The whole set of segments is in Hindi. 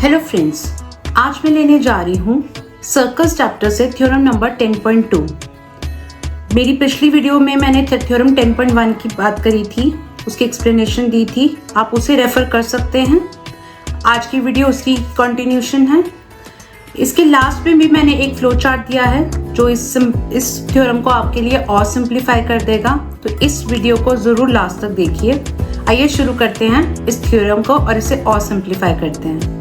हेलो फ्रेंड्स, आज मैं लेने जा रही हूँ सर्कल्स चैप्टर से थ्योरम नंबर 10.2। मेरी पिछली वीडियो में मैंने थ्योरम 10.1 की बात करी थी, उसकी एक्सप्लेनेशन दी थी, आप उसे रेफर कर सकते हैं। आज की वीडियो उसकी कंटिन्यूशन है। इसके लास्ट में भी मैंने एक फ्लो चार्ट दिया है जो इस थ्योरम को आपके लिए और सिंप्लीफाई कर देगा, तो इस वीडियो को ज़रूर लास्ट तक देखिए। आइए शुरू करते हैं इस थ्योरम को और इसे और सिंप्लीफाई करते हैं।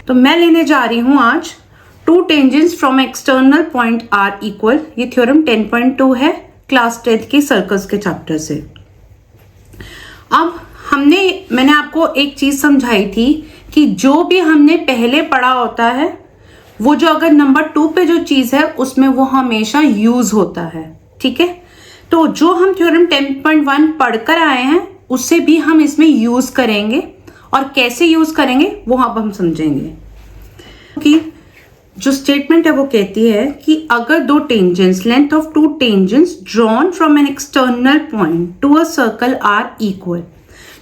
तो मैं लेने जा रही हूं आज two tangents from external point are equal. ये थ्योरम 10.2 है, क्लास 10 की सर्कल्स के चैप्टर से। अब मैंने आपको एक चीज समझाई थी कि जो भी हमने पहले पढ़ा होता है वो जो अगर नंबर 2 पे जो चीज है उसमें वो हमेशा यूज होता है, ठीक है। तो जो हम थ्योरम 10.1 पढ़कर आए हैं उससे भी हम इसमें यूज करेंगे, और कैसे यूज करेंगे वो अब हम समझेंगे। कि जो स्टेटमेंट है वो कहती है कि अगर दो tangents, length of two tangents drawn from an external point to a circle are equal,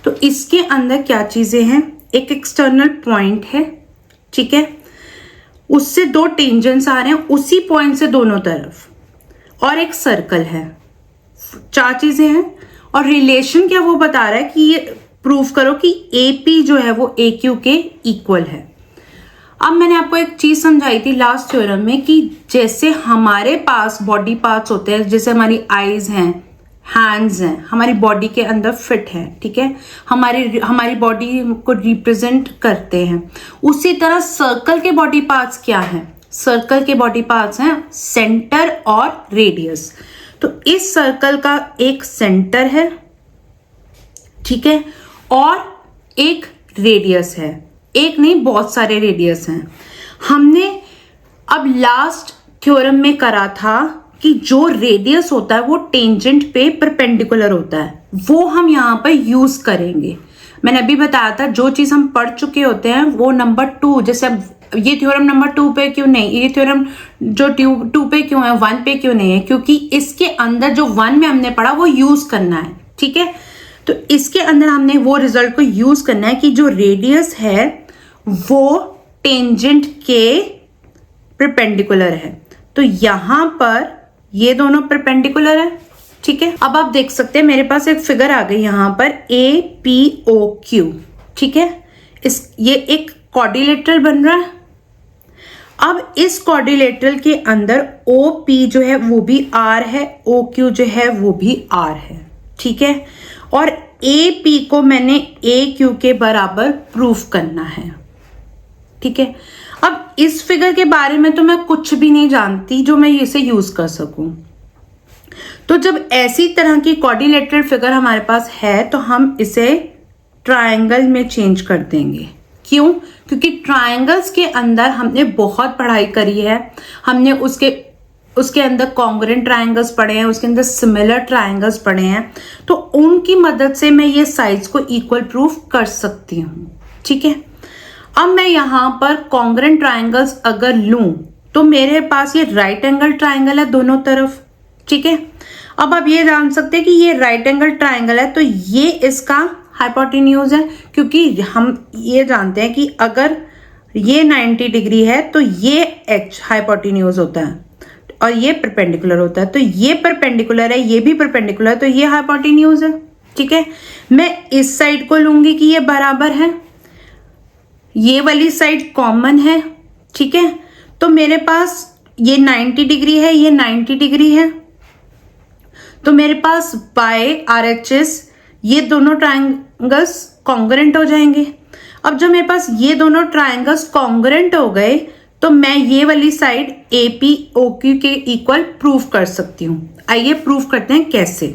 तो इसके अंदर क्या चीजें हैं, एक एक्सटर्नल पॉइंट है, ठीक है, उससे दो टेंजेंट्स आ रहे हैं उसी पॉइंट से दोनों तरफ, और एक सर्कल है। चार चीजें हैं और रिलेशन क्या वो बता रहा है कि ये प्रूव करो कि AP जो है वो AQ के इक्वल है। अब मैंने आपको एक चीज समझाई थी लास्ट थ्योरम में कि जैसे हमारे पास बॉडी पार्ट्स होते हैं, जैसे हमारी आईज हैं, हैंड्स हैं, हमारी बॉडी के अंदर फिट है, ठीक है, हमारी बॉडी को रिप्रेजेंट करते हैं, उसी तरह सर्कल के बॉडी पार्ट्स क्या हैं, सर्कल के बॉडी पार्ट्स हैं सेंटर और रेडियस। तो इस सर्कल का एक सेंटर है, ठीक है, और एक रेडियस है, एक नहीं बहुत सारे रेडियस हैं। हमने अब लास्ट थ्योरम में करा था कि जो रेडियस होता है वो टेंजेंट पे परपेंडिकुलर होता है, वो हम यहाँ पर यूज करेंगे। मैंने अभी बताया था जो चीज हम पढ़ चुके होते हैं वो नंबर 2, जैसे ये थ्योरम नंबर 2 पे क्यों नहीं, ये थ्योरम जो 2 पे क्यों है, 1 पे क्यों नहीं है, क्योंकि इसके अंदर जो 1 में हमने पढ़ा वो यूज करना है, ठीक है। तो इसके अंदर हमने वो रिजल्ट को यूज करना है कि जो रेडियस है वो टेंजेंट के परपेंडिकुलर है। तो यहां पर ये दोनों परपेंडिकुलर है, ठीक है। अब आप देख सकते हैं मेरे पास एक फिगर आ गई यहां पर APOQ, ठीक है। ये एक क्वाड्रिलेटरल बन रहा है। अब इस क्वाड्रिलेटरल के अंदर OP जो है वो भी R है, OQ जो है वो भी R है, ठीक है, और AP को मैंने AQ के बराबर प्रूफ करना है, ठीक है। अब इस फिगर के बारे में तो मैं कुछ भी नहीं जानती जो मैं इसे यूज कर सकूं। तो जब ऐसी तरह की क्वाड्रिलेटरल फिगर हमारे पास है तो हम इसे ट्रायंगल में चेंज कर देंगे। क्यों? क्योंकि ट्रायंगल्स के अंदर हमने बहुत पढ़ाई करी है, हमने उसके अंदर कॉन्ग्रुएंट ट्रायंगल्स पढ़े हैं, उसके अंदर सिमिलर ट्रायंगल्स पढ़े हैं, तो उनकी मदद से मैं ये साइड्स को इक्वल प्रूफ कर सकती हूँ, ठीक है। अब मैं यहां पर कॉन्ग्रुएंट ट्रायंगल्स अगर लूं तो मेरे पास ये राइट एंगल ट्रायंगल है दोनों तरफ, ठीक है। अब आप ये जान सकते हैं कि ये राइट एंगल ट्रायंगल है तो ये इसका हाइपोटेन्यूज है, क्योंकि हम ये जानते हैं कि अगर ये 90 डिग्री है तो ये H हाइपोटेन्यूज होता है और ये परपेंडिकुलर होता है, तो ये परपेंडिकुलर है, ये भी परपेंडिकुलर है, तो ये हाइपोटेन्यूज है, ठीक है। मैं इस साइड को लूंगी कि ये बराबर है, ये वाली साइड कॉमन है, ठीक है। तो मेरे पास ये 90 डिग्री है, ये 90 डिग्री है, तो मेरे पास बाय RHS ये दोनों ट्रायंगल्स कॉन्ग्रुएंट हो जाएंगे। अब जब मेरे पास ये दोनों ट्रायंगल्स कॉन्ग्रुएंट हो गए तो मैं ये वाली साइड APOQ के इक्वल प्रूफ कर सकती हूँ। आइए प्रूफ करते हैं कैसे।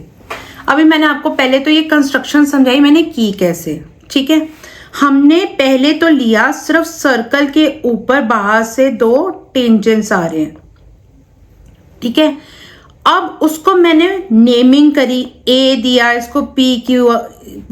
अभी मैंने आपको पहले तो ये कंस्ट्रक्शन समझाई मैंने की कैसे, ठीक है। हमने पहले तो लिया सिर्फ सर्कल के ऊपर बाहर से दो टेंजेंट्स आ रहे हैं, ठीक है। अब उसको मैंने नेमिंग करी, A दिया, इसको PQ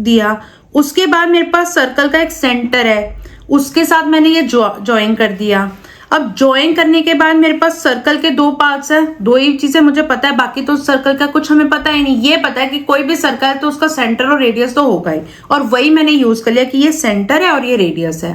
दिया। उसके बाद मेरे पास सर्कल का एक सेंटर है, उसके साथ मैंने ये ज्वाइन कर दिया। अब ज्वाइन करने के बाद मेरे पास सर्कल के दो पार्ट्स है, दो ही चीजें मुझे पता है, बाकी तो सर्कल का कुछ हमें पता ही नहीं। ये पता है कि कोई भी सर्कल है तो उसका सेंटर और रेडियस तो होगा ही, और वही मैंने यूज कर लिया कि ये सेंटर है और ये रेडियस है।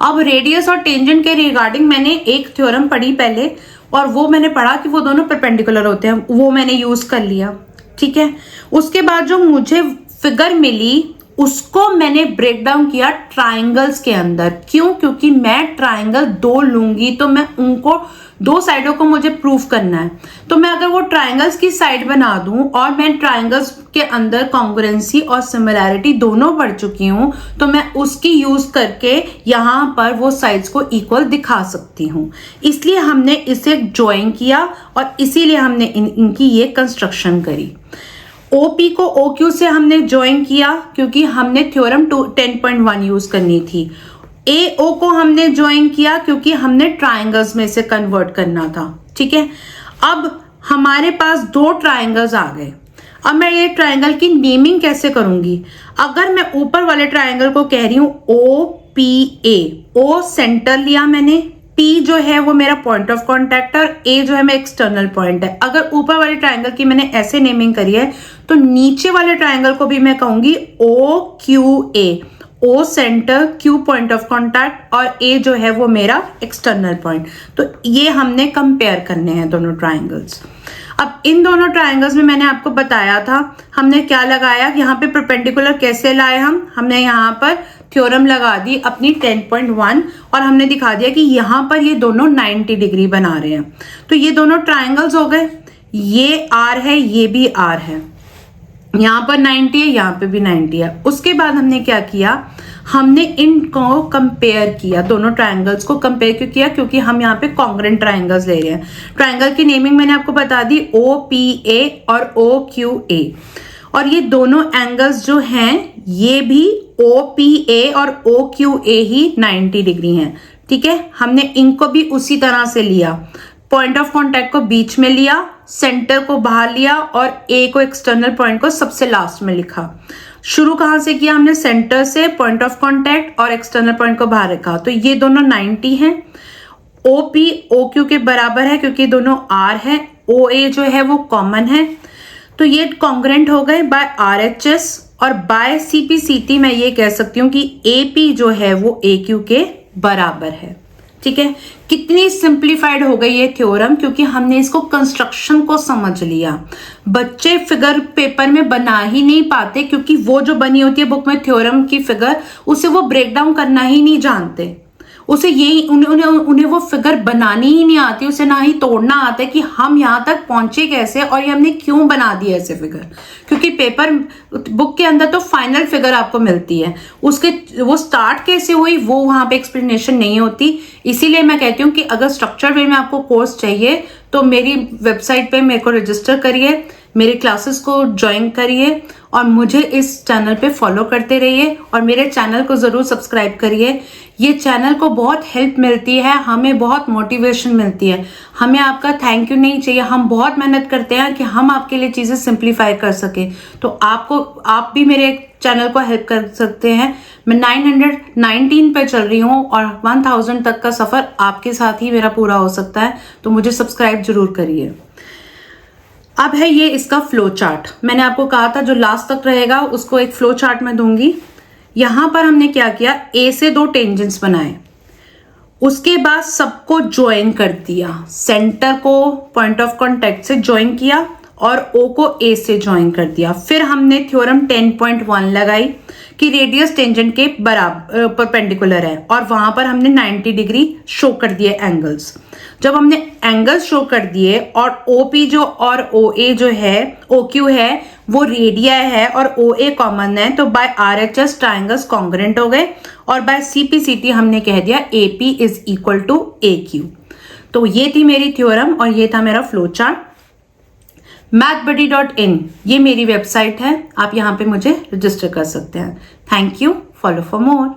अब रेडियस और टेंजेंट के रिगार्डिंग मैंने एक थ्योरम पढ़ी पहले, और वो मैंने पढ़ा कि वो दोनों परपेंडिकुलर होते हैं, वो मैंने यूज कर लिया। ठीक है, उसके बाद जो मुझे फिगर मिली उसको मैंने ब्रेक डाउन किया ट्राइंगल्स के अंदर। क्यों? क्योंकि मैं ट्राइंगल दो लूंगी तो मैं उनको दो साइडों को मुझे प्रूफ करना है। तो मैं अगर वो ट्राइंगल्स की साइड बना दूं और मैं ट्राइंगल्स के अंदर कॉन्ग्रुएंसी और सिमिलैरिटी दोनों पढ़ चुकी हूं, तो मैं उसकी यूज करके यहां पर वो साइड्स को इक्वल दिखा सकती हूं। इसलिए हमने इसे ज्वाइन किया और इसीलिए हमने इनकी ये कंस्ट्रक्शन करी। OP को OQ से हमने ज्वाइन किया क्योंकि हमने थ्योरम 10.1 यूज करनी थी। AO को हमने ज्वाइन किया क्योंकि हमने ट्राइंगल्स में से कन्वर्ट करना था। ठीक है, अब हमारे पास दो ट्राइंगल्स आ गए। अब मैं ये ट्राइंगल की नेमिंग कैसे करूंगी? अगर मैं ऊपर वाले ट्राइंगल को कह रही हूं OPA, O सेंटर लिया मैंने, P जो है वो मेरा पॉइंट ऑफ कॉन्टैक्ट है और A जो है मेरा एक्सटर्नल पॉइंट है। अगर ऊपर वाले ट्राइंगल की मैंने ऐसे नेमिंग करी है तो नीचे वाले ट्राइंगल को भी मैं कहूंगी OQA, O centre, Q point of contact और A जो है वो मेरा एक्सटर्नल पॉइंट। तो ये हमने कंपेयर करने हैं दोनों ट्राइंगल्स। अब इन दोनों ट्राइंगल्स में मैंने आपको बताया था हमने क्या लगाया, यहाँ पे परपेंडिकुलर कैसे लाए हमने यहाँ पर थ्योरम लगा दी अपनी 10.1 और हमने दिखा दिया कि यहाँ पर ये दोनों 90 डिग्री बना रहे हैं। तो ये दोनों ट्राइंगल्स हो गए, ये R है, ये भी R है, यहाँ पर 90 है, यहाँ पे भी 90 है। उसके बाद हमने क्या किया, हमने इनको कंपेयर किया, दोनों ट्राइंगल्स को कंपेयर क्यों किया? क्योंकि हम यहाँ पे कॉन्ग्रुएंट ट्राइंगल्स ले रहे हैं। ट्राइंगल की नेमिंग मैंने आपको बता दी OPA और OQA, और ये दोनों एंगल्स जो हैं ये भी OPA और OQA ही 90 डिग्री हैं। ठीक है, हमने इनको भी उसी तरह से लिया, पॉइंट ऑफ कॉन्टैक्ट को बीच में लिया, सेंटर को बाहर लिया और A को एक्सटर्नल पॉइंट को सबसे लास्ट में लिखा। शुरू कहां से किया हमने? सेंटर से, पॉइंट ऑफ कॉन्टैक्ट और एक्सटर्नल पॉइंट को बाहर रखा। तो ये दोनों 90 हैं। OP OQ के बराबर है क्योंकि दोनों R है। OA जो है वो कॉमन है, तो ये कॉन्ग्रुएंट हो गए बाय RHS, और बाय CPCT मैं ये कह सकती हूँ कि AP जो है वो AQ के बराबर है। ठीक है, कितनी सिंप्लीफाइड हो गई ये थ्योरम क्योंकि हमने इसको कंस्ट्रक्शन को समझ लिया। बच्चे फिगर पेपर में बना ही नहीं पाते क्योंकि वो जो बनी होती है बुक में थ्योरम की फिगर, उसे वो ब्रेक डाउन करना ही नहीं जानते। उसे यही उन्हें वो फिगर बनानी ही नहीं आती, उसे ना ही तोड़ना आता है कि हम यहाँ तक पहुंचे कैसे और ये हमने क्यों बना दिया ऐसे फिगर। क्योंकि पेपर बुक के अंदर तो फाइनल फिगर आपको मिलती है, उसके वो स्टार्ट कैसे हुई वो वहां पे एक्सप्लेनेशन नहीं होती। इसीलिए मैं कहती हूँ कि अगर स्ट्रक्चर वे में आपको कोर्स चाहिए तो मेरी वेबसाइट पे मेरे को रजिस्टर करिए, मेरी क्लासेस को ज्वाइन करिए और मुझे इस चैनल पे फॉलो करते रहिए और मेरे चैनल को ज़रूर सब्सक्राइब करिए। ये चैनल को बहुत हेल्प मिलती है, हमें बहुत मोटिवेशन मिलती है। हमें आपका थैंक यू नहीं चाहिए, हम बहुत मेहनत करते हैं कि हम आपके लिए चीज़ें सिंप्लीफाई कर सकें। तो आप भी मेरे चैनल को हेल्प कर सकते हैं। मैं 919 पे चल रही हूँ और 1000 तक का सफ़र आपके साथ ही मेरा पूरा हो सकता है, तो मुझे सब्सक्राइब जरूर करिए। अब है ये इसका फ्लो चार्ट, मैंने आपको कहा था जो लास्ट तक रहेगा उसको एक फ्लो चार्ट में दूंगी। यहां पर हमने क्या किया, A से दो टेंजेंट्स बनाए, उसके बाद सबको ज्वाइन कर दिया, सेंटर को पॉइंट ऑफ कॉन्टैक्ट से ज्वाइन किया और O को A से ज्वाइन कर दिया। फिर हमने थ्योरम 10.1 लगाई कि रेडियस टेंजेंट के बराबर परपेंडिकुलर है और वहां पर हमने 90 डिग्री शो कर दिए एंगल्स। जब हमने एंगल्स शो कर दिए और OP जो और OA जो है, OQ है वो रेडिया है और OA कॉमन है, तो बाय RHS ट्राइंगल्स कॉन्ग्रुएंट हो गए और बाय CPCT हमने कह दिया AP is equal to AQ। तो ये थी मेरी थ्योरम और ये था मेरा फ्लो चार्ट। mathbuddy.in ये मेरी वेबसाइट है, आप यहाँ पे मुझे रजिस्टर कर सकते हैं। Thank you, follow for more.